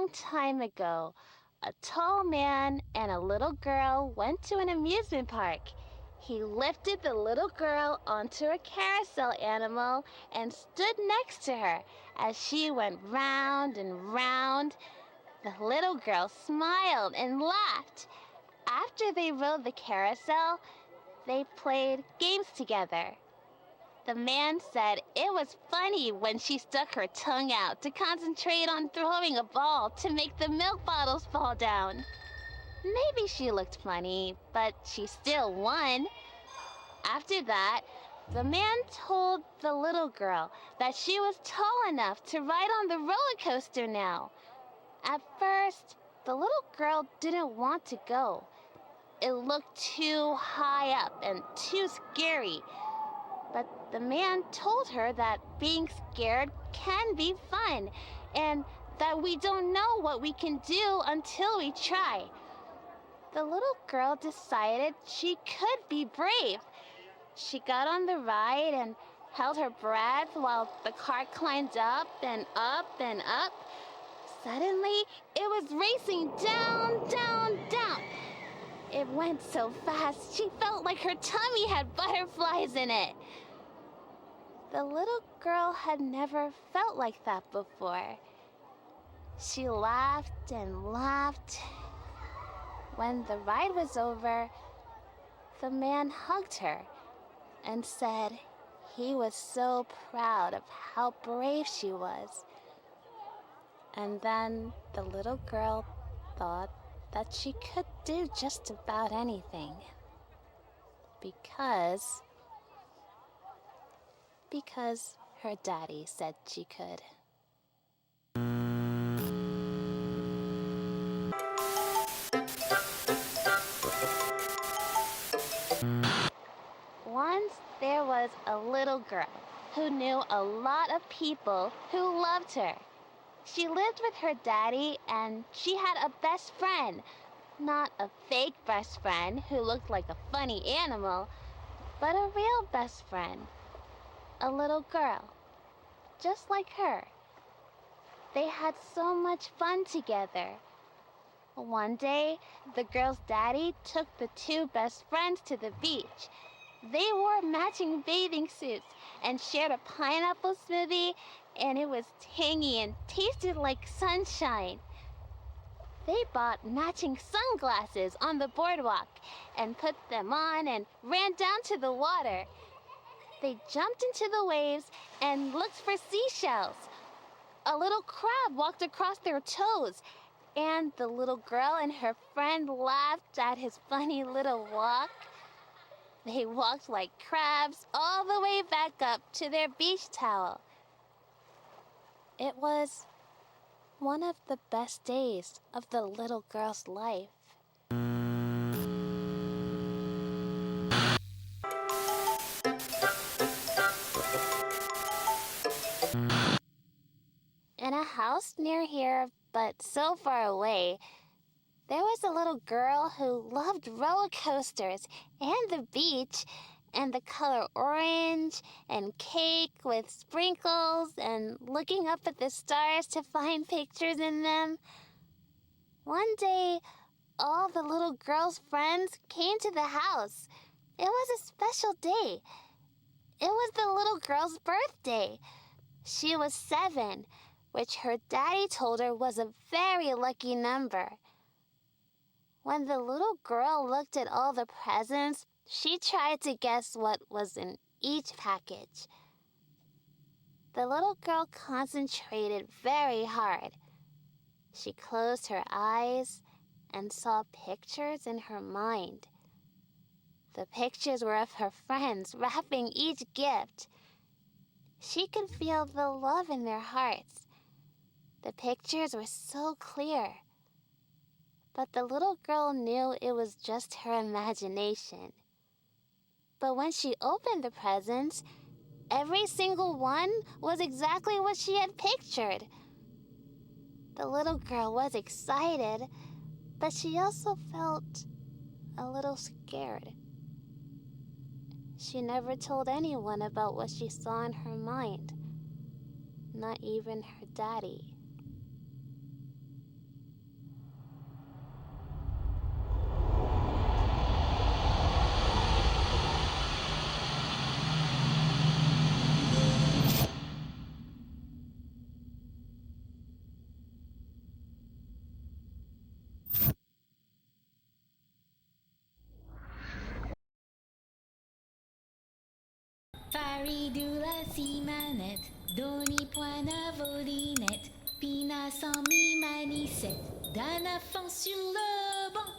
long time ago, a tall man and a little girl went to an amusement park. He lifted the little girl onto a carousel animal and stood next to her as she went round and round. The little girl smiled and laughed. After they rode the carousel, they played games together. The man said it was funny when she stuck her tongue out to concentrate on throwing a ball to make the milk bottles fall down. Maybe she looked funny, but she still won. After that, the man told the little girl that she was tall enough to ride on the roller coaster now. At first, the little girl didn't want to go. It looked too high up and too scary. But the man told her that being scared can be fun and that we don't know what we can do until we try. The little girl decided she could be brave. She got on the ride and held her breath while the car climbed up and up and up. Suddenly, it was racing down, down, down. It went so fast, she felt like her tummy had butterflies in it. The little girl had never felt like that before. She laughed and laughed. When the ride was over, the man hugged her and said he was so proud of how brave she was. And then the little girl thought that she could do just about anything. Because her daddy said she could. Once there was a little girl who knew a lot of people who loved her. She lived with her daddy and she had a best friend. Not a fake best friend who looked like a funny animal, but a real best friend. A little girl, just like her. They had so much fun together. One day, the girl's daddy took the two best friends to the beach. They wore matching bathing suits and shared a pineapple smoothie, and it was tangy and tasted like sunshine. They bought matching sunglasses on the boardwalk and put them on and ran down to the water. They jumped into the waves and looked for seashells. A little crab walked across their toes, and the little girl and her friend laughed at his funny little walk. They walked like crabs all the way back up to their beach towel. It was one of the best days of the little girl's life. In a house near here, but so far away, there was a little girl who loved roller coasters and the beach and the color orange and cake with sprinkles and looking up at the stars to find pictures in them. One day, all the little girl's friends came to the house. It was a special day. It was the little girl's birthday. She was 7, which her daddy told her was a very lucky number. When the little girl looked at all the presents, she tried to guess what was in each package. The little girl concentrated very hard. She closed her eyes and saw pictures in her mind. The pictures were of her friends wrapping each gift. She could feel the love in their hearts. The pictures were so clear. But the little girl knew it was just her imagination. But when she opened the presents, every single one was exactly what she had pictured. The little girl was excited, but she also felt a little scared. She never told anyone about what she saw in her mind, not even her daddy. Faridula si manette, doni poina volinette, Pina sans mi manicette, d'un enfant sur le banc,